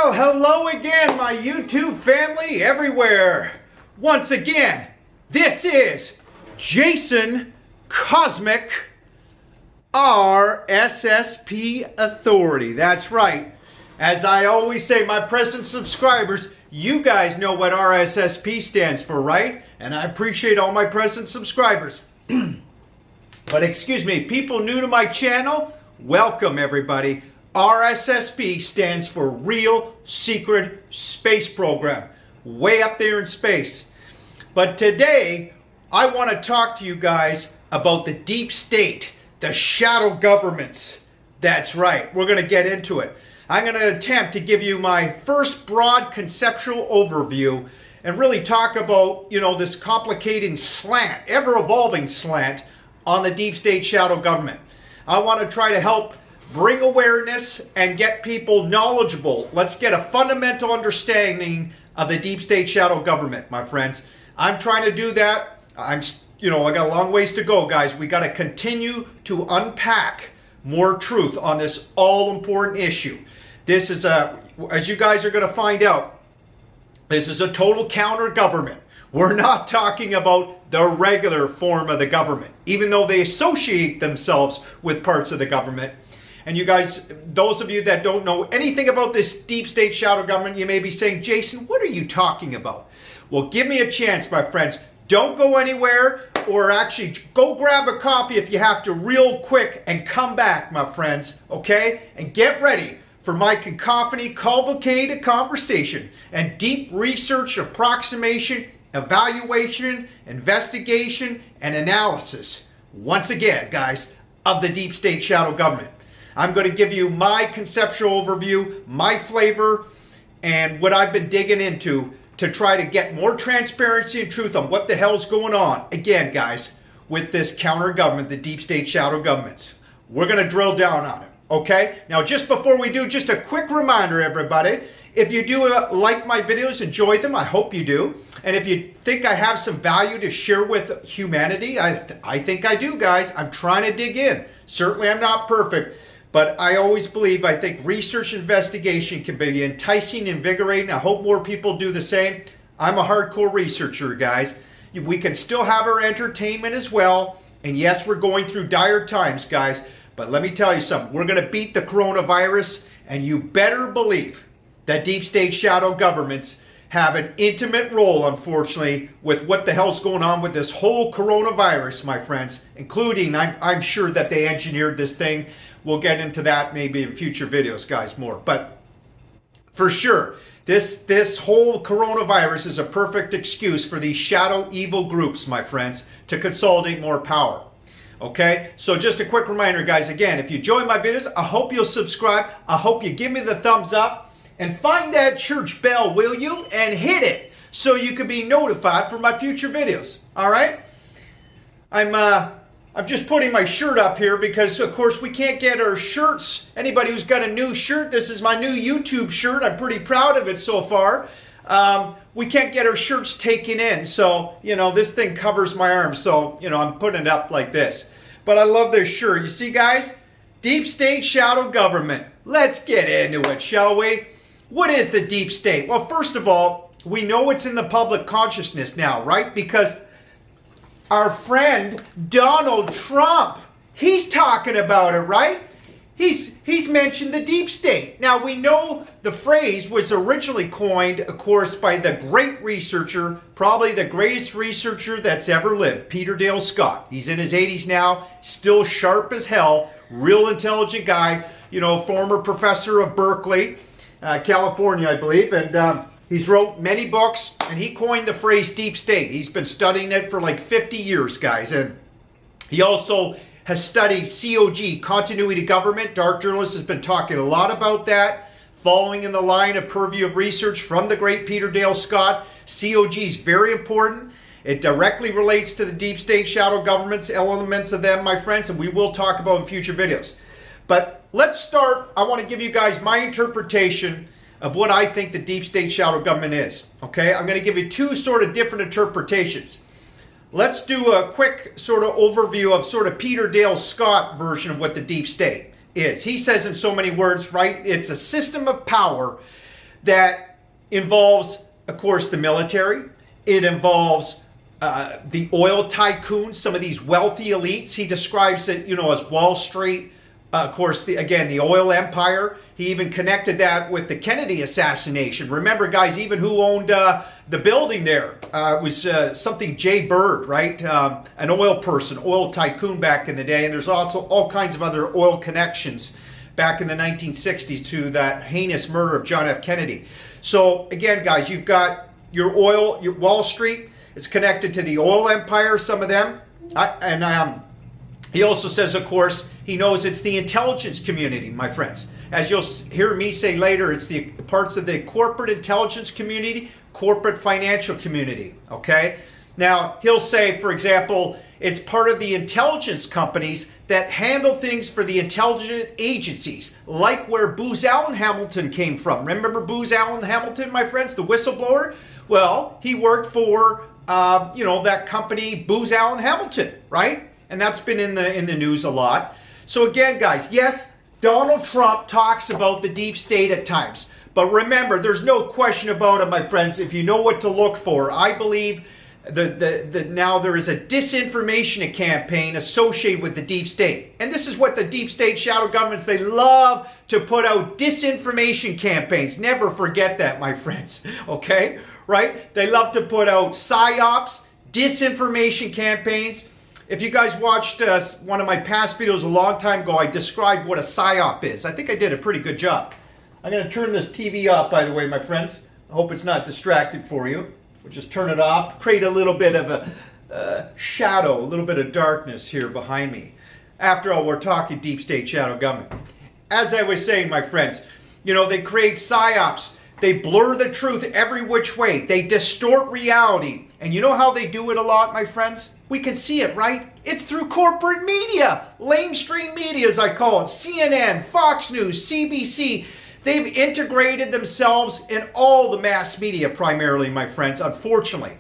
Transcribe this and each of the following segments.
Well, hello again, my YouTube family everywhere. Once again, this is Jason Cosmic RSSP Authority. That's right. As I always say, my present subscribers, you guys know what RSSP stands for, right? And I appreciate all my present subscribers. But excuse me, people new to my channel, welcome everybody. RSSP stands for Real Secret Space Program, way up there in space. But today, I want to talk to you guys about the deep state, the shadow governments. That's right, we're going to get into it. I'm going to attempt to give you my first broad conceptual overview and really talk about, this complicated slant, ever-evolving slant on the deep state shadow government. I want to try to help bring awareness and get people knowledgeable. Let's get a fundamental understanding of the deep state shadow government, my friends. I'm trying to do that. I got a long ways to go, guys. We got to continue to unpack more truth on this all-important issue. This is as you guys are going to find out, this is a total counter-government. We're not talking about the regular form of the government, even though they associate themselves with parts of the government. And you guys, those of you that don't know anything about this deep state shadow government, you may be saying, Jason, what are you talking about? Well, give me a chance, my friends. Don't go anywhere, or actually go grab a coffee if you have to real quick and come back, my friends, okay? And get ready for my cacophony, cavalcade conversation and deep research, approximation, evaluation, investigation, and analysis, once again, guys, of the deep state shadow government. I'm going to give you my conceptual overview, my flavor, and what I've been digging into to try to get more transparency and truth on what the hell's going on. Again, guys, with this counter-government, the deep state shadow governments. We're going to drill down on it, okay? Now, just before we do, just a quick reminder, everybody. If you do like my videos, enjoy them, I hope you do. And if you think I have some value to share with humanity, I think I do, guys. I'm trying to dig in. Certainly, I'm not perfect. But I always believe, I think research investigation can be enticing, invigorating. I hope more people do the same. I'm a hardcore researcher, guys. We can still have our entertainment as well. And yes, we're going through dire times, guys. But let me tell you something. We're going to beat the coronavirus. And you better believe that deep state shadow governments have an intimate role, unfortunately, with what the hell's going on with this whole coronavirus, my friends. Including, I'm sure that they engineered this thing. We'll get into that maybe in future videos, guys, more. But for sure, this whole coronavirus is a perfect excuse for these shadow evil groups, my friends, to consolidate more power. Okay? So just a quick reminder, guys, again, if you enjoy my videos, I hope you'll subscribe. I hope you give me the thumbs up. And find that church bell, will you? And hit it so you can be notified for my future videos. All right? I'm just putting my shirt up here because, of course, we can't get our shirts. Anybody who's got a new shirt, this is my new YouTube shirt. I'm pretty proud of it so far. We can't get our shirts taken in. So, this thing covers my arms. So, I'm putting it up like this. But I love this shirt. You see, guys? Deep state shadow government. Let's get into it, shall we? What is the deep state? Well, first of all, we know it's in the public consciousness now, right? Because our friend Donald Trump, he's talking about it, right? He's mentioned the deep state. Now, we know the phrase was originally coined, of course, by the great researcher, probably the greatest researcher that's ever lived, Peter Dale Scott. He's in his 80s now, still sharp as hell, real intelligent guy, former professor of Berkeley, California, I believe, and he's wrote many books, and he coined the phrase deep state. He's been studying it for like 50 years, guys, and he also has studied COG, continuity government. Dark Journalist has been talking a lot about that, following in the line of purview of research from the great Peter Dale Scott. COG is very important. It directly relates to the deep state shadow governments, elements of them, my friends, and we will talk about in future videos. But let's start. I want to give you guys my interpretation of what I think the deep state shadow government is. Okay, I'm going to give you two sort of different interpretations. Let's do a quick sort of overview of sort of Peter Dale Scott version of what the deep state is. He says in so many words, right, it's a system of power that involves, of course, the military. It involves the oil tycoons, some of these wealthy elites. He describes it, as Wall Street. Of course, the oil empire. He even connected that with the Kennedy assassination. Remember, guys, even who owned the building there? It was something Jay Bird, right? An oil person, oil tycoon back in the day. And there's also all kinds of other oil connections back in the 1960s to that heinous murder of John F. Kennedy. So, again, guys, you've got your oil, your Wall Street. It's connected to the oil empire, some of them. He also says, of course, he knows it's the intelligence community, my friends. As you'll hear me say later, it's the parts of the corporate intelligence community, corporate financial community, okay? Now, he'll say, for example, it's part of the intelligence companies that handle things for the intelligence agencies, like where Booz Allen Hamilton came from. Remember Booz Allen Hamilton, my friends, the whistleblower? Well, he worked for, that company, Booz Allen Hamilton, right? And that's been in the news a lot. So again, guys, yes, Donald Trump talks about the deep state at times. But remember, there's no question about it, my friends, if you know what to look for. I believe now there is a disinformation campaign associated with the deep state. And this is what the deep state shadow governments, they love to put out disinformation campaigns. Never forget that, my friends, okay? Right? They love to put out psyops, disinformation campaigns. If you guys watched one of my past videos a long time ago, I described what a psyop is. I think I did a pretty good job. I'm going to turn this TV off, by the way, my friends. I hope it's not distracted for you. We'll just turn it off, create a little bit of a shadow, a little bit of darkness here behind me. After all, we're talking deep state shadow government. As I was saying, my friends, they create psyops. They blur the truth every which way. They distort reality. And you know how they do it a lot, my friends? We can see it, right? It's through corporate media. Lamestream media, as I call it. CNN, Fox News, CBC. They've integrated themselves in all the mass media primarily, my friends, unfortunately.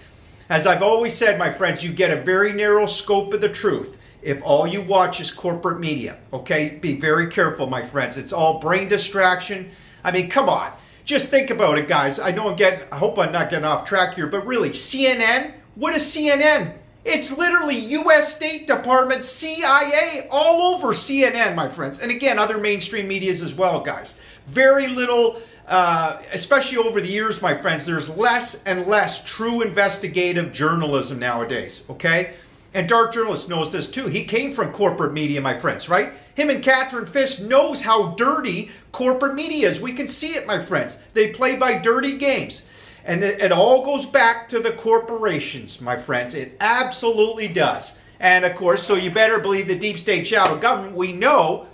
As I've always said, my friends, you get a very narrow scope of the truth if all you watch is corporate media, okay? Be very careful, my friends. It's all brain distraction. I mean, come on. Just think about it, guys. I hope I'm not getting off track here, but really, CNN? What is CNN? It's literally U.S. State Department, CIA, all over CNN, my friends. And again, other mainstream medias as well, guys. Very little, especially over the years, my friends, there's less and less true investigative journalism nowadays, okay? And Dark Journalist knows this too. He came from corporate media, my friends, right? Him and Catherine Fish knows how dirty corporate media is. We can see it, my friends. They play by dirty games. And it all goes back to the corporations, my friends. It absolutely does. And of course, so you better believe the deep state shadow government, we know,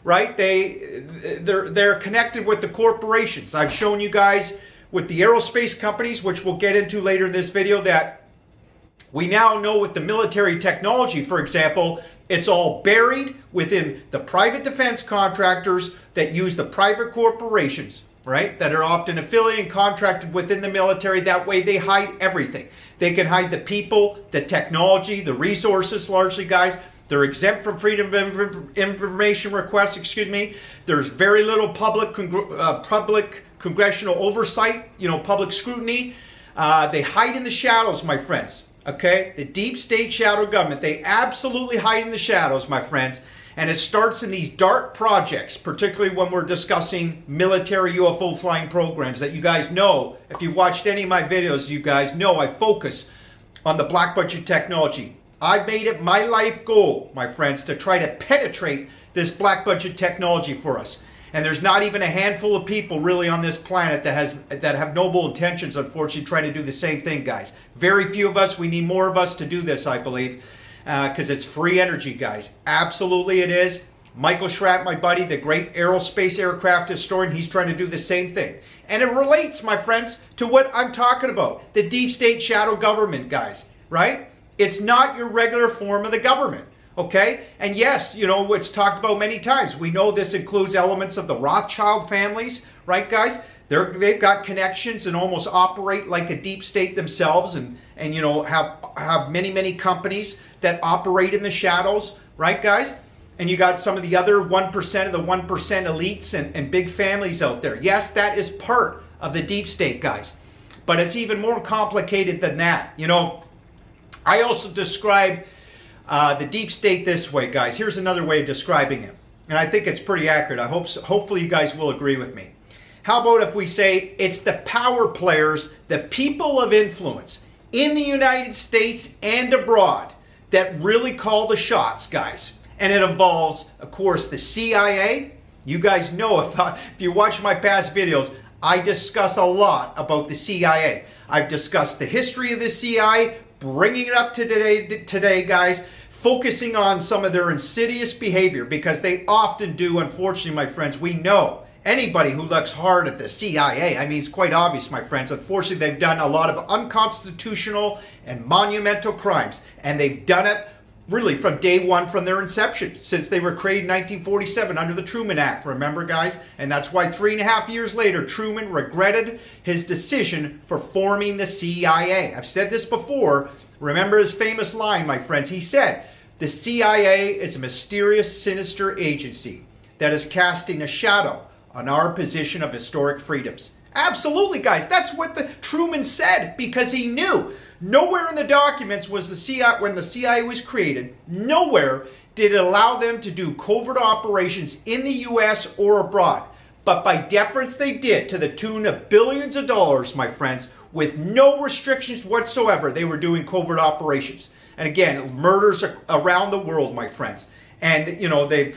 right? They're connected with the corporations. I've shown you guys with the aerospace companies, which we'll get into later in this video, that we now know with the military technology, for example, it's all buried within the private defense contractors that use the private corporations, right? That are often affiliated and contracted within the military. That way they hide everything. They can hide the people, the technology, the resources largely, guys. They're exempt from freedom of information requests, There's very little public congressional oversight, public scrutiny. They hide in the shadows, my friends. Okay, the deep state shadow government, they absolutely hide in the shadows, my friends. And it starts in these dark projects, particularly when we're discussing military UFO flying programs that you guys know. If you watched any of my videos, you guys know I focus on the black budget technology. I've made it my life goal, my friends, to try to penetrate this black budget technology for us. And there's not even a handful of people really on this planet that have noble intentions, unfortunately, trying to do the same thing, guys. Very few of us. We need more of us to do this, I believe, because it's free energy, guys. Absolutely it is. Michael Schratt, my buddy, the great aerospace aircraft historian, he's trying to do the same thing. And it relates, my friends, to what I'm talking about. The deep state shadow government, guys, right? It's not your regular form of the government. Okay? And yes, it's talked about many times. We know this includes elements of the Rothschild families, right, guys? They've got connections and almost operate like a deep state themselves and have many companies that operate in the shadows, right, guys? And you got some of the other 1% of the 1% elites and big families out there. Yes, that is part of the deep state, guys. But it's even more complicated than that. You know, I also describe the deep state this way, guys. Here's another way of describing it. And I think it's pretty accurate. I hope so. Hopefully you guys will agree with me. How about if we say it's the power players, the people of influence in the United States and abroad that really call the shots, guys. And it involves, of course, the CIA. You guys know, if you watch my past videos, I discuss a lot about the CIA. I've discussed the history of the CIA, bringing it up to today, guys, focusing on some of their insidious behavior, because they often do, unfortunately, my friends. We know anybody who looks hard at the CIA, I mean, it's quite obvious, my friends. Unfortunately, they've done a lot of unconstitutional and monumental crimes, and they've done it really from day one, from their inception, since they were created in 1947 under the Truman Act. Remember, guys? And that's why 3.5 years later, Truman regretted his decision for forming the CIA. I've said this before. Remember his famous line, my friends. He said, "The CIA is a mysterious, sinister agency that is casting a shadow on our position of historic freedoms." Absolutely, guys. That's what the Truman said, because he knew. Nowhere in the documents was the CIA, when the CIA was created, nowhere did it allow them to do covert operations in the U.S. or abroad. But by deference they did, to the tune of billions of dollars, my friends, with no restrictions whatsoever. They were doing covert operations. And again, murders around the world, my friends. And, you know, they've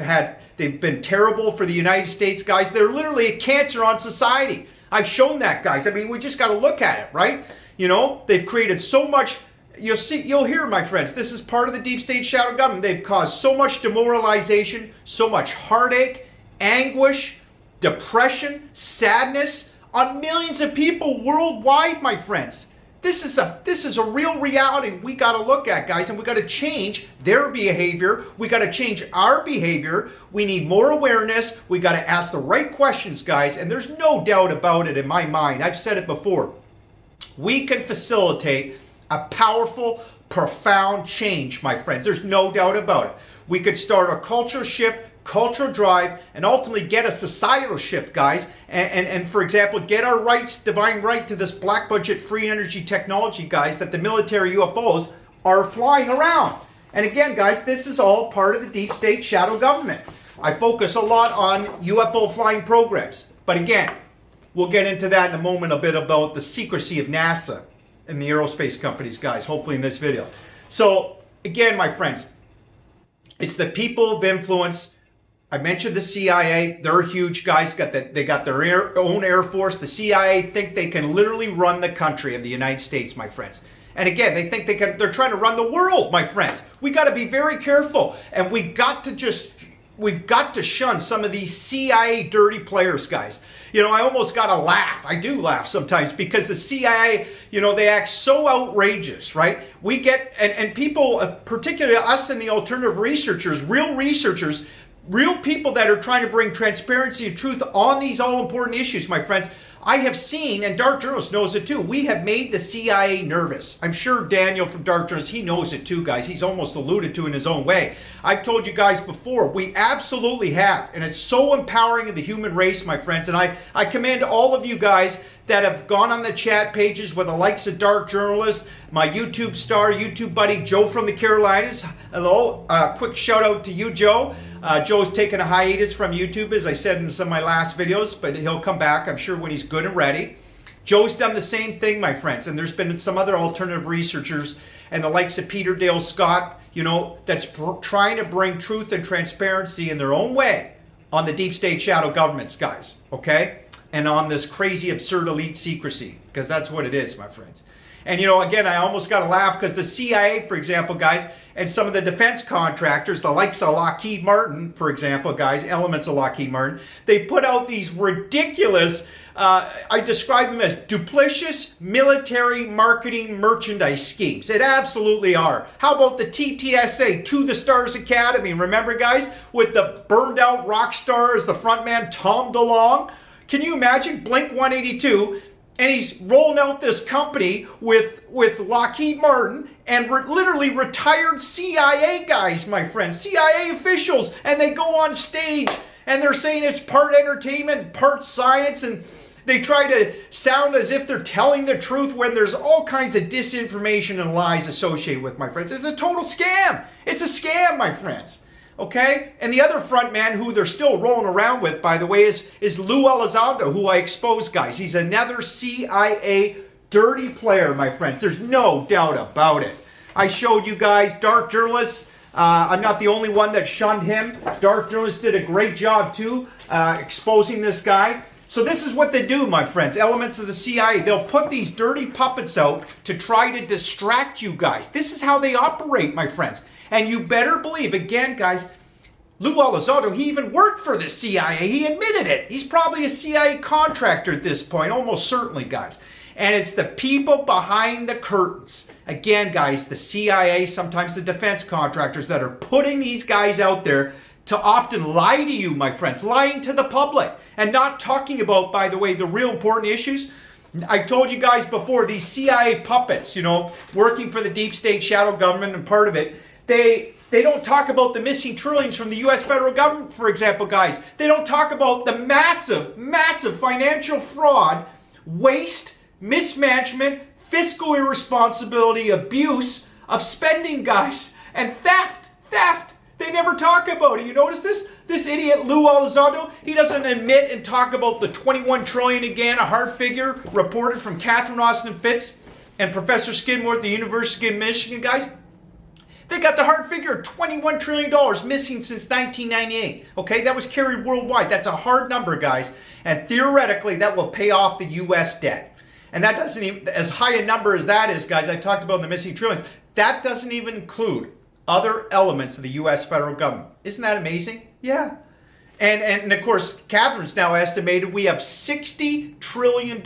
been terrible for the United States, guys. They're literally a cancer on society. I've shown that, guys. I mean, we just got to look at it, right? You know, they've created so much. You'll hear, my friends, this is part of the deep state shadow government. They've caused so much demoralization, so much heartache, anguish, depression, sadness on millions of people worldwide, my friends. This is a real reality we got to look at, guys, and we got to change their behavior. We got to change our behavior. We need more awareness. We got to ask the right questions, guys, and there's no doubt about it in my mind. I've said it before. We can facilitate a powerful, profound change, my friends. There's no doubt about it. We could start a culture shift, cultural drive, and ultimately get a societal shift, guys. And for example, get our rights, divine right to this black budget free energy technology, guys, that the military UFOs are flying around. And again, guys, this is all part of the deep state shadow government. I focus a lot on UFO flying programs. But again, we'll get into that in a moment, a bit about the secrecy of NASA and the aerospace companies, guys, hopefully in this video. So again, my friends, it's the people of influence. I mentioned the CIA. They're huge, guys. They got their own Air Force. The CIA think they can literally run the country of the United States, my friends. And again, they think they're trying to run the world, my friends. We got to be very careful. And we've got to shun some of these CIA dirty players, guys. You know, I almost got to laugh. I do laugh sometimes, because the CIA, you know, they act so outrageous, right? We get, and people, particularly us and the alternative researchers, real people that are trying to bring transparency and truth on these all-important issues, my friends. I have seen, and Dark Journalist knows it too, we have made the CIA nervous. I'm sure Daniel from Dark Journalist, he knows it too, guys. He's almost alluded to in his own way. I've told you guys before, we absolutely have. And it's so empowering of the human race, my friends. And I commend all of you guys that have gone on the chat pages with the likes of Dark Journalist, my YouTube star, YouTube buddy, Joe from the Carolinas. Hello, quick shout out to you, Joe. Joe's taken a hiatus from YouTube, as I said in some of my last videos, but he'll come back, I'm sure, when he's good and ready. Joe's done the same thing, my friends, and there's been some other alternative researchers and the likes of Peter Dale Scott, you know, that's trying to bring truth and transparency in their own way on the deep state shadow governments, guys, okay? And on this crazy, absurd elite secrecy, because that's what it is, my friends. And, you know, again, I almost got to laugh, because the CIA, for example, guys, and some of the defense contractors, the likes of Lockheed Martin, for example, guys, elements of Lockheed Martin, they put out these ridiculous, I describe them as duplicitous military marketing merchandise schemes. It absolutely are. How about the TTSA, To the Stars Academy? Remember, guys, with the burned out rock star as the frontman, Tom DeLonge? Can you imagine Blink-182? And he's rolling out this company with Lockheed Martin and literally retired CIA guys, my friends, CIA officials, and they go on stage and they're saying it's part entertainment, part science, and They try to sound as if they're telling the truth when there's all kinds of disinformation and lies associated with, my friends. It's a total scam. It's a scam, my friends. Okay? And the other front man who they're still rolling around with, by the way, is Lou Elizondo, who I exposed, guys. He's another CIA dirty player, my friends. There's no doubt about it. I showed you guys, dark journalists. I'm not the only one that shunned him. Dark journalists did a great job, too, exposing this guy. So this is what they do, my friends. Elements of the CIA. They'll put these dirty puppets out to try to distract you guys. This is how they operate, my friends. And you better believe, again, guys, Lou Elizondo, he even worked for the CIA. He admitted it. He's probably a CIA contractor at this point, almost certainly, guys. And it's the people behind the curtains. Again, guys, the CIA, sometimes the defense contractors that are putting these guys out there to often lie to you, my friends, lying to the public and not talking about, by the way, the real important issues. I told you guys before, these CIA puppets, you know, working for the deep state shadow government and part of it, they don't talk about the missing trillions from the U.S. federal government, for example, guys. They don't talk about the massive, massive financial fraud, waste, mismanagement, fiscal irresponsibility, abuse of spending, guys, and theft. They never talk about it. You notice this? This idiot Lou Elizondo, he doesn't admit and talk about the 21 trillion again, a hard figure reported from Catherine Austin Fitts and Professor Skidmore at the University of Michigan, guys. They got the hard figure of $21 trillion missing since 1998. Okay, that was carried worldwide. That's a hard number, guys. And theoretically, that will pay off the U.S. debt. And that doesn't even, as high a number as that is, guys, I talked about the missing trillions, that doesn't even include other elements of the U.S. federal government. Isn't that amazing? Yeah. And of course, Catherine's now estimated we have $60 trillion,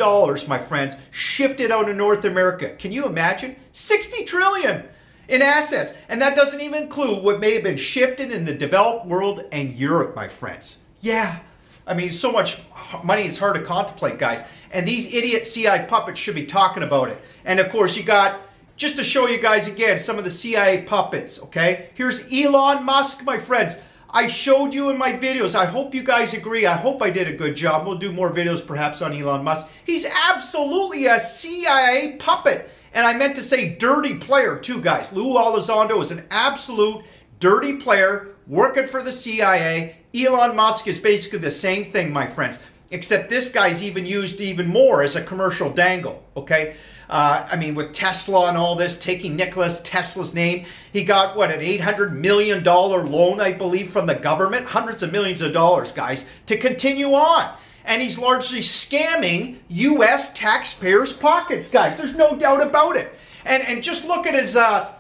my friends, shifted out of North America. Can you imagine? $60 trillion in assets. And that doesn't even include what may have been shifted in the developed world and Europe, my friends. Yeah. I mean, so much money is hard to contemplate, guys. And these idiot CIA puppets should be talking about it. And of course, you got, just to show you guys again, some of the CIA puppets, okay? Here's Elon Musk, my friends. I showed you in my videos. I hope you guys agree. I hope I did a good job. We'll do more videos perhaps on Elon Musk. He's absolutely a CIA puppet. And I meant to say dirty player too, guys. Lou Elizondo is an absolute dirty player working for the CIA. Elon Musk is basically the same thing, my friends. Except this guy's even used even more as a commercial dangle, okay? I mean, with Tesla and all this, taking Nikola Tesla's name, he got, what, an $800 million loan, I believe, from the government? Hundreds of millions of dollars, guys, to continue on. And he's largely scamming U.S. taxpayers' pockets, guys. There's no doubt about it. And just look at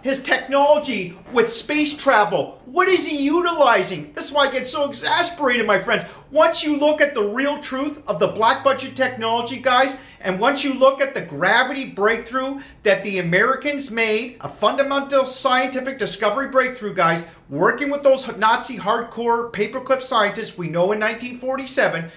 his technology with space travel. What is he utilizing? This is why I get so exasperated, my friends. Once you look at the real truth of the black budget technology, guys, and once you look at the gravity breakthrough that the Americans made, a fundamental scientific discovery breakthrough, guys, working with those Nazi hardcore paperclip scientists we know in 1947,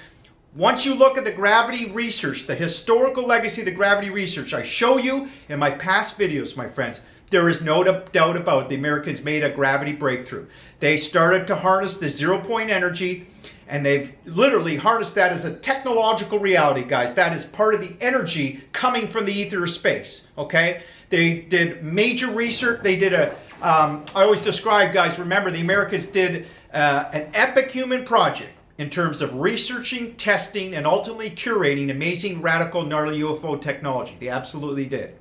once you look at the gravity research, the historical legacy of the gravity research, I show you in my past videos, my friends, there is no doubt about it. The Americans made a gravity breakthrough. They started to harness the zero-point energy, and they've literally harnessed that as a technological reality, guys. That is part of the energy coming from the ether of space, okay? They did major research. They did I always describe, guys, remember, the Americans did an epic human project in terms of researching, testing, and ultimately curating amazing, radical, gnarly UFO technology. They absolutely did.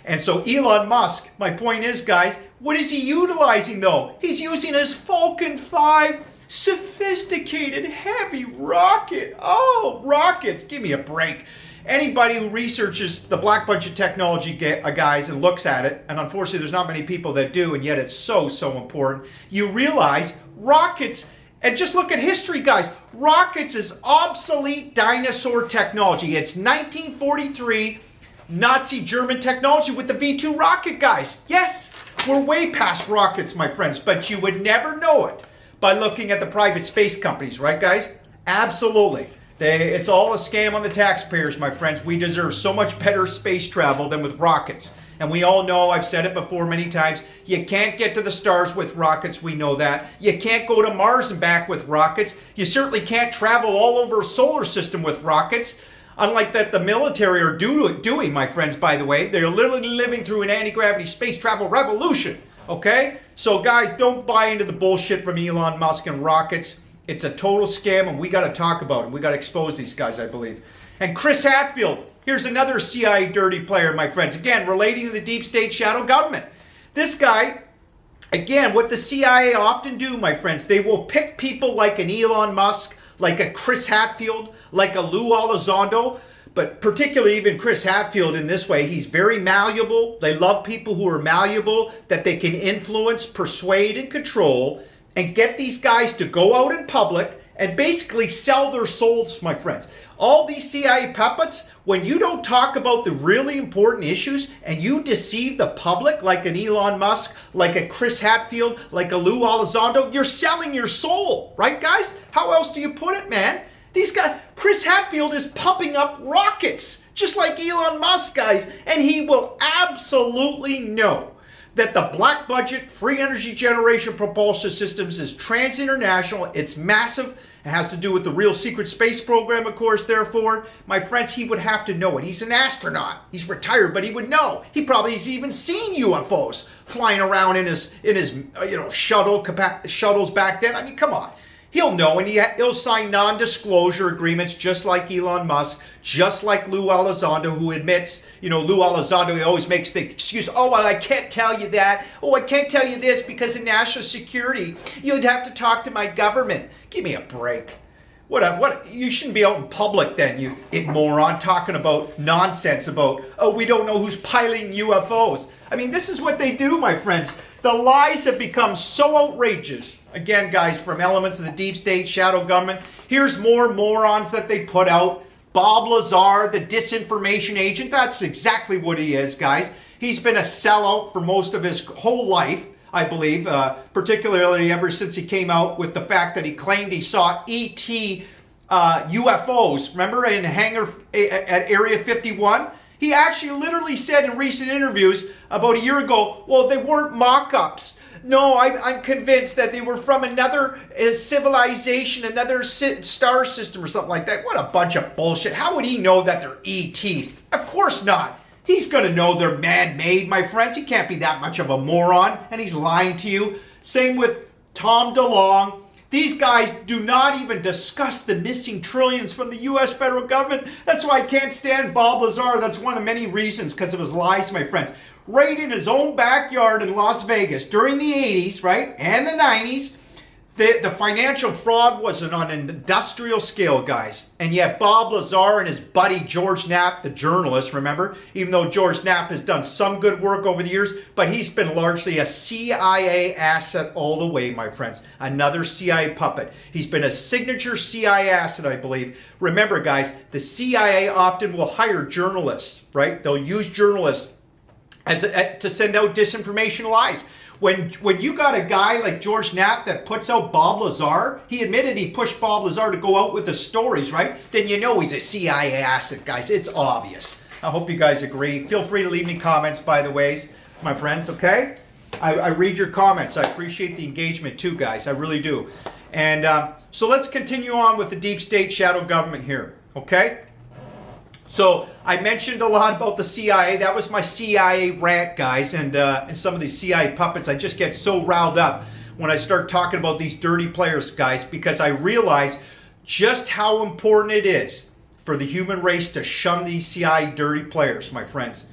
And so Elon Musk, my point is, guys, what is he utilizing, though? He's using his Falcon 5 sophisticated heavy rocket. Oh, rockets. Give me a break. Anybody who researches the black budget technology, guys, and looks at it, and unfortunately there's not many people that do, and yet it's so important, you realize rockets. And just look at history, guys. Rockets is obsolete dinosaur technology. It's 1943 Nazi German technology with the V2 rocket, guys. Yes, we're way past rockets, my friends, but you would never know it by looking at the private space companies, right, guys? Absolutely. It's all a scam on the taxpayers, my friends. We deserve so much better space travel than with rockets. And we all know, I've said it before many times, you can't get to the stars with rockets, we know that. You can't go to Mars and back with rockets. You certainly can't travel all over a solar system with rockets. Unlike that the military are doing, my friends, by the way. They're literally living through an anti-gravity space travel revolution. Okay? So guys, don't buy into the bullshit from Elon Musk and rockets. It's a total scam, and we got to talk about it. We got to expose these guys, I believe. And Chris Hadfield, here's another CIA dirty player, my friends. Again, relating to the deep state shadow government. This guy, again, what the CIA often do, my friends, they will pick people like an Elon Musk, like a Chris Hadfield, like a Lou Elizondo, but particularly even Chris Hadfield in this way. He's very malleable. They love people who are malleable, that they can influence, persuade, and control, and get these guys to go out in public and basically sell their souls, my friends. All these CIA puppets, when you don't talk about the really important issues and you deceive the public like an Elon Musk, like a Chris Hadfield, like a Lou Elizondo, you're selling your soul, right, guys? How else do you put it, man? These guys, Chris Hadfield is pumping up rockets, just like Elon Musk, guys, and he will absolutely know that the black budget, free energy generation propulsion systems is trans-international, it's massive. It has to do with the real secret space program, of course, therefore. My friends, he would have to know it. He's an astronaut. He's retired, but he would know. He probably has even seen UFOs flying around in his shuttles back then. I mean, come on. He'll know, and he'll sign non-disclosure agreements just like Elon Musk, just like Lou Elizondo, who admits, Lou Elizondo, he always makes the excuse, oh, well, I can't tell you that. Oh, I can't tell you this because of national security. You'd have to talk to my government. Give me a break. What? You shouldn't be out in public then, you moron, talking about nonsense about, oh, we don't know who's piloting UFOs. I mean, this is what they do, my friends. The lies have become so outrageous. Again, guys, from elements of the deep state shadow government. Here's more morons that they put out. Bob Lazar, the disinformation agent. That's exactly what he is, guys. He's been a sellout for most of his whole life, I believe, particularly ever since he came out with the fact that he claimed he saw ET UFOs. Remember in hangar at Area 51? He actually literally said in recent interviews about a year ago, well, they weren't mock-ups. No, I'm convinced that they were from another civilization, another star system or something like that. What a bunch of bullshit. How would he know that they're ET? Of course not. He's going to know they're man-made, my friends. He can't be that much of a moron, and he's lying to you. Same with Tom DeLonge. These guys do not even discuss the missing trillions from the U.S. federal government. That's why I can't stand Bob Lazar. That's one of many reasons, because of his lies, my friends. Right in his own backyard in Las Vegas during the 80s, right, and the 90s, the financial fraud was on an industrial scale, guys. And yet Bob Lazar and his buddy George Knapp, the journalist, remember? Even though George Knapp has done some good work over the years, but he's been largely a CIA asset all the way, my friends. Another CIA puppet. He's been a signature CIA asset, I believe. Remember, guys, the CIA often will hire journalists, right? They'll use journalists to send out disinformation lies. When you got a guy like George Knapp that puts out Bob Lazar, he admitted he pushed Bob Lazar to go out with the stories, right? Then you know he's a CIA asset, guys. It's obvious. I hope you guys agree. Feel free to leave me comments, by the way, my friends, okay? I read your comments. I appreciate the engagement too, guys. I really do. And so let's continue on with the deep state shadow government here, okay? So I mentioned a lot about the CIA. That was my CIA rant, guys, and some of these CIA puppets. I just get so riled up when I start talking about these dirty players, guys, because I realize just how important it is for the human race to shun these CIA dirty players, my friends.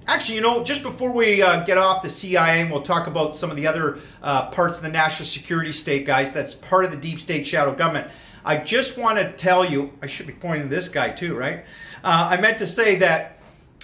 Actually, just before we get off the CIA and we'll talk about some of the other parts of the national security state, guys, that's part of the deep state shadow government. I just want to tell you, I should be pointing to this guy too, right? I meant to say that,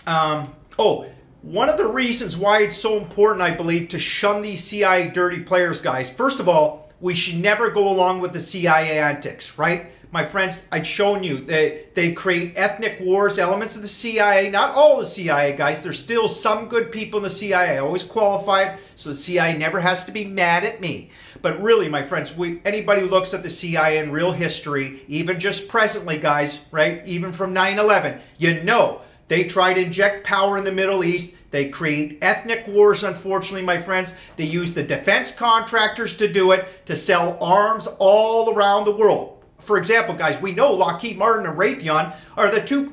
one of the reasons why it's so important, I believe, to shun these CIA dirty players, guys, first of all, we should never go along with the CIA antics, right? My friends, I'd shown you they create ethnic wars, elements of the CIA, not all the CIA, guys. There's still some good people in the CIA. I always qualify it, so the CIA never has to be mad at me. But really, my friends, anybody who looks at the CIA in real history, even just presently, guys, right, even from 9/11, you know they try to inject power in the Middle East. They create ethnic wars, unfortunately, my friends. They use the defense contractors to do it, to sell arms all around the world. for example, guys, we know Lockheed Martin and Raytheon are the two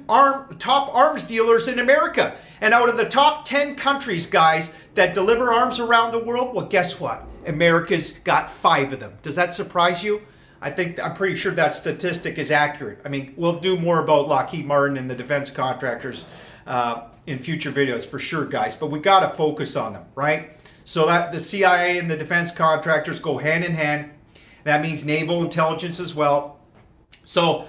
top arms dealers in America. And out of the top 10 countries, guys, that deliver arms around the world, well, guess what? America's got 5 of them. Does that surprise you? I'm pretty sure that statistic is accurate. I mean, we'll do more about Lockheed Martin and the defense contractors in future videos for sure, guys. But we got to focus on them, right? So that the CIA and the defense contractors go hand in hand. That means naval intelligence as well. So,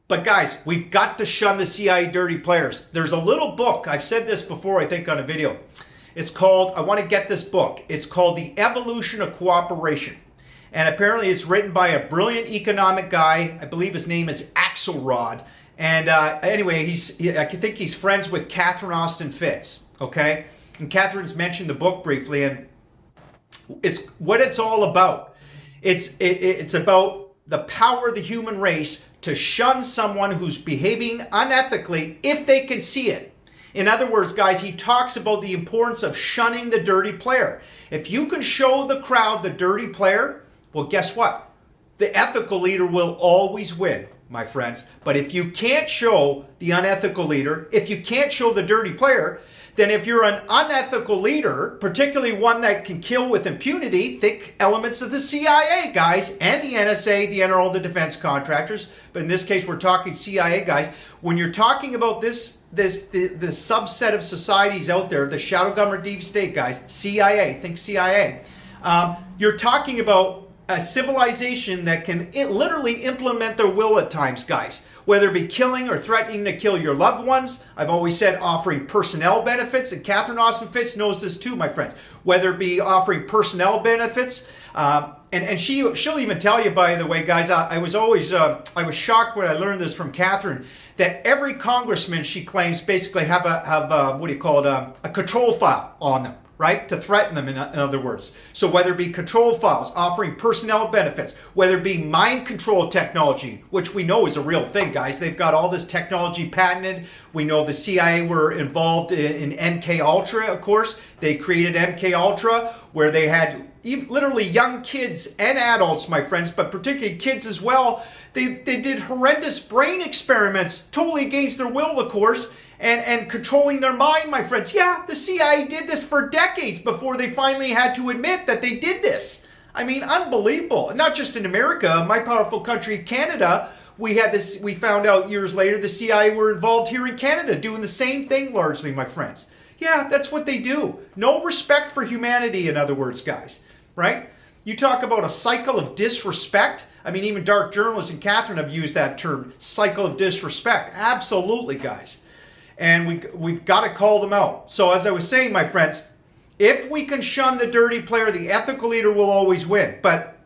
but guys, we've got to shun the CIA dirty players. There's a little book. I've said this before, I think, on a video. It's called, I want to get this book. It's called The Evolution of Cooperation. And apparently it's written by a brilliant economic guy. I believe his name is Axelrod. And anyway, I think he's friends with Catherine Austin Fitts. Okay? And Catherine's mentioned the book briefly. And it's what it's all about. It's about the power of the human race to shun someone who's behaving unethically if they can see it. In other words, guys, he talks about the importance of shunning the dirty player. If you can show the crowd the dirty player, well, guess what? The ethical leader will always win, my friends. But if you can't show the unethical leader, if you can't show the dirty player, then if you're an unethical leader, particularly one that can kill with impunity, think elements of the CIA, guys, and the NSA, the NRO, the defense contractors. But in this case, we're talking CIA, guys. When you're talking about the subset of societies out there, the shadow government deep state, guys, CIA, think CIA. You're talking about a civilization that can literally implement their will at times, guys. Whether it be killing or threatening to kill your loved ones. I've always said offering personnel benefits, and Catherine Austin Fitts knows this too, my friends. Whether it be offering personnel benefits, and she'll even tell you, by the way, guys, I was shocked when I learned this from Catherine, that every congressman, she claims, basically have a control file on them. Right? To threaten them, in other words. So whether it be control files, offering personnel benefits, whether it be mind control technology, which we know is a real thing, guys. They've got all this technology patented. We know the CIA were involved in MK Ultra, of course. They created MK Ultra, where they had literally young kids and adults, my friends, but particularly kids as well. They did horrendous brain experiments, totally against their will, of course, and controlling their mind, my friends. Yeah, the CIA did this for decades before they finally had to admit that they did this. I mean, unbelievable. Not just in America, my powerful country, Canada. We found out years later the CIA were involved here in Canada doing the same thing largely, my friends. Yeah, that's what they do. No respect for humanity, in other words, guys. Right? You talk about a cycle of disrespect. I mean, even dark journalists and Catherine have used that term, cycle of disrespect. Absolutely, guys. And we've got to call them out. So as I was saying, my friends, if we can shun the dirty player, the ethical leader will always win. But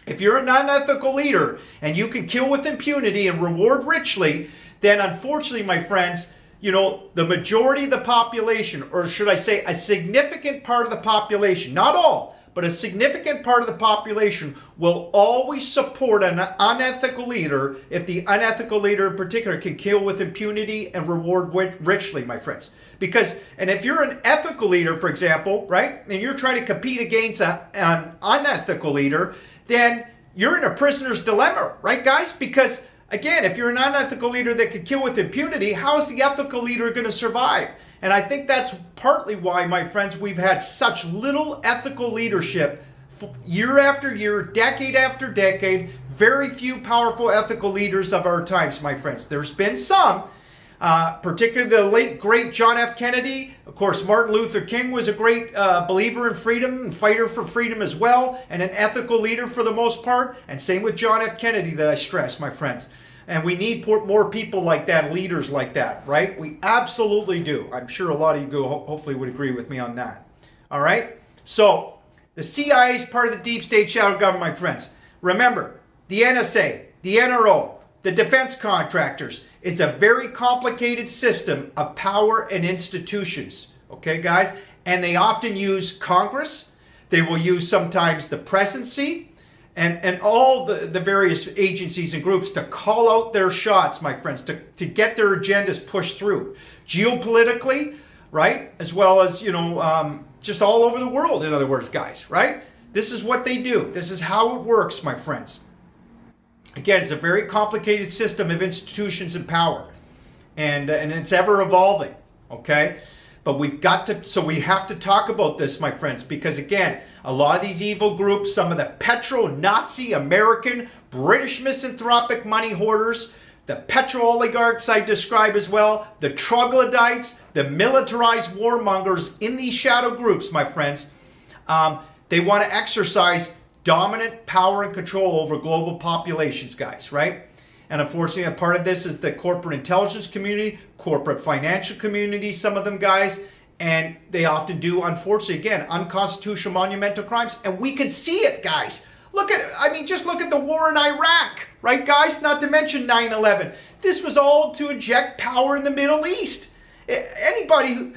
if you're a non-ethical leader and you can kill with impunity and reward richly, then unfortunately, my friends, you know, the majority of the population, or should I say a significant part of the population, not all, but a significant part of the population will always support an unethical leader if the unethical leader in particular can kill with impunity and reward richly, my friends. Because, and if you're an ethical leader, for example, right, and you're trying to compete against an unethical leader, then you're in a prisoner's dilemma, right, guys? Because, again, if you're an unethical leader that can kill with impunity, how is the ethical leader going to survive? And I think that's partly why, my friends, we've had such little ethical leadership year after year, decade after decade. Very few powerful ethical leaders of our times, my friends. There's been some, particularly the late, great John F. Kennedy. Of course, Martin Luther King was a great believer in freedom and fighter for freedom as well, and an ethical leader for the most part. And same with John F. Kennedy that I stress, my friends. And we need more people like that, leaders like that, right? We absolutely do. I'm sure a lot of you hopefully would agree with me on that. All right? So, the CIA is part of the deep state shadow government, my friends. Remember, the NSA, the NRO, the defense contractors, it's a very complicated system of power and institutions. Okay, guys? And they often use Congress. They will use sometimes the presidency. And all the various agencies and groups to call out their shots, my friends, to get their agendas pushed through. Geopolitically, right? As well as, you know, just all over the world, in other words, guys, right? This is what they do. This is how it works, my friends. Again, it's a very complicated system of institutions and power, and it's ever evolving. Okay, but we have to talk about this, my friends, because again, a lot of these evil groups, some of the petro-Nazi, American, British misanthropic money hoarders, the petro-oligarchs I describe as well, the troglodytes, the militarized warmongers in these shadow groups, my friends, they want to exercise dominant power and control over global populations, guys, right? And unfortunately, a part of this is the corporate intelligence community, corporate financial community, some of them, guys, and they often do, unfortunately, again, unconstitutional monumental crimes, and we can see it, guys. Look at, just look at the war in Iraq, right, guys? Not to mention 9/11. This was all to inject power in the Middle East. Anybody who,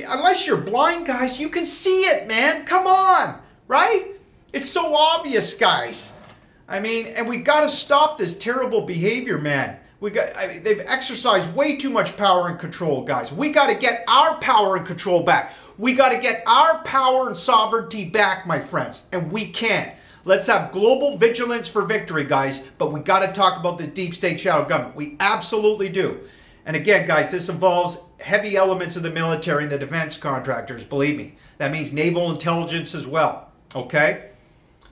unless you're blind, guys, you can see it, man. Come on, right? It's so obvious, guys. And we got to stop this terrible behavior, man. They've exercised way too much power and control, guys. We got to get our power and control back. We got to get our power and sovereignty back, my friends, and we can. Let's have global vigilance for victory, guys, but we got to talk about the deep state shadow government. We absolutely do. And again, guys, this involves heavy elements of the military and the defense contractors, believe me. That means naval intelligence as well, okay?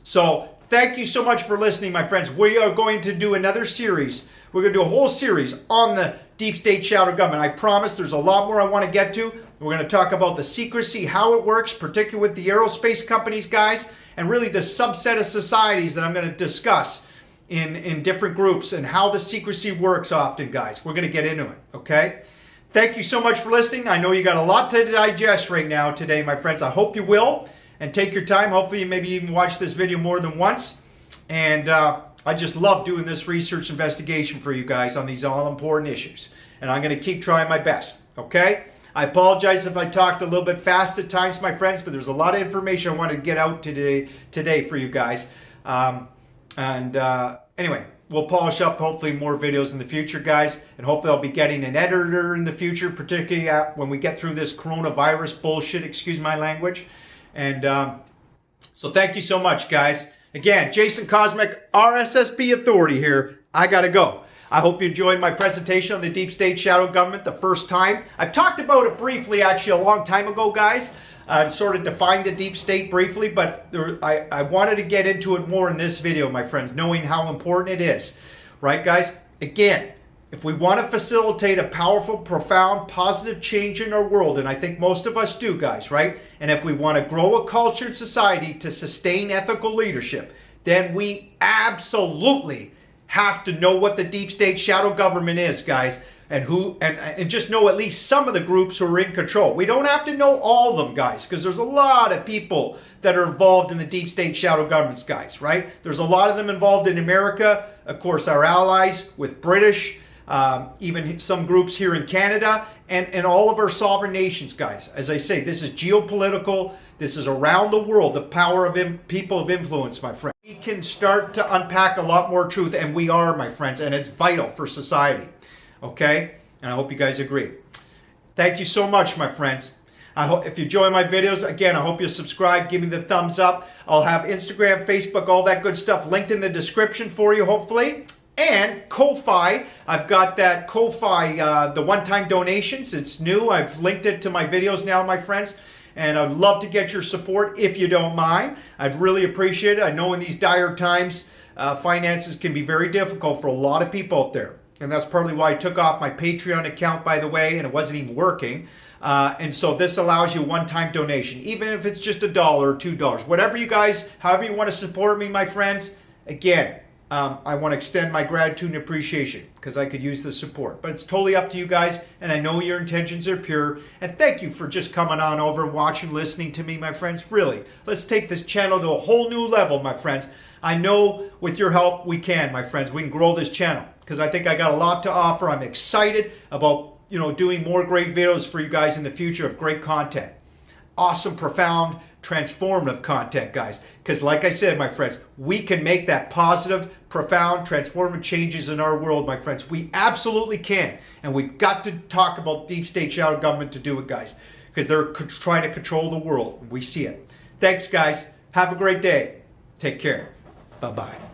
So thank you so much for listening, my friends. We are going to do another series. We're going to do a whole series on the deep state shadow government. I promise there's a lot more I want to get to. We're going to talk about the secrecy, how it works, particularly with the aerospace companies, guys, and really the subset of societies that I'm going to discuss in different groups and how the secrecy works often, guys. We're going to get into it, okay? Thank you so much for listening. I know you got a lot to digest right now today, my friends. I hope you will. And take your time. Hopefully you maybe even watch this video more than once. And I just love doing this research investigation for you guys on these all important issues. And I'm going to keep trying my best, okay? I apologize if I talked a little bit fast at times, my friends, but there's a lot of information I wanted to get out today for you guys. Anyway, we'll polish up hopefully more videos in the future, guys. And hopefully I'll be getting an editor in the future, particularly when we get through this coronavirus bullshit, excuse my language. And so thank you so much, guys. Again, Jason Cosmic, RSSP Authority here. I got to go. I hope you enjoyed my presentation on the deep state shadow government the first time. I've talked about it briefly, actually, a long time ago, guys. Sort of defined the deep state briefly, but I wanted to get into it more in this video, my friends, knowing how important it is. Right, guys? Again, if we want to facilitate a powerful, profound, positive change in our world, and I think most of us do, guys, right? And if we want to grow a cultured society to sustain ethical leadership, then we absolutely have to know what the deep state shadow government is, guys, and just know at least some of the groups who are in control. We don't have to know all of them, guys, because there's a lot of people that are involved in the deep state shadow governments, guys, right? There's a lot of them involved in America, of course, our allies with British, even some groups here in Canada, and all of our sovereign nations, guys. As I say, this is geopolitical. This is around the world, the power of people of influence, my friend. We can start to unpack a lot more truth, and we are, my friends, and it's vital for society. Okay? And I hope you guys agree. Thank you so much, my friends. I hope if you enjoy my videos, again, I hope you'll subscribe, give me the thumbs up. I'll have Instagram, Facebook, all that good stuff linked in the description for you, hopefully. And Ko-Fi, I've got that Ko-Fi, the one-time donations. It's new. I've linked it to my videos now, my friends. And I'd love to get your support if you don't mind. I'd really appreciate it. I know in these dire times, finances can be very difficult for a lot of people out there. And that's partly why I took off my Patreon account, by the way, and it wasn't even working. And so this allows you a one-time donation, even if it's just $1 or $2. Whatever you guys, however you want to support me, my friends, again, I want to extend my gratitude and appreciation because I could use the support. But it's totally up to you guys, and I know your intentions are pure. And thank you for just coming on over, watching, listening to me, my friends. Really, let's take this channel to a whole new level, my friends. I know with your help we can, my friends. We can grow this channel because I think I got a lot to offer. I'm excited about, doing more great videos for you guys in the future of great content. Awesome, profound, transformative content, guys. Because like I said, my friends, we can make that positive, profound, transformative changes in our world, my friends. We absolutely can. And we've got to talk about deep state shadow government to do it, guys. Because they're trying to control the world. We see it. Thanks, guys. Have a great day. Take care. Bye-bye.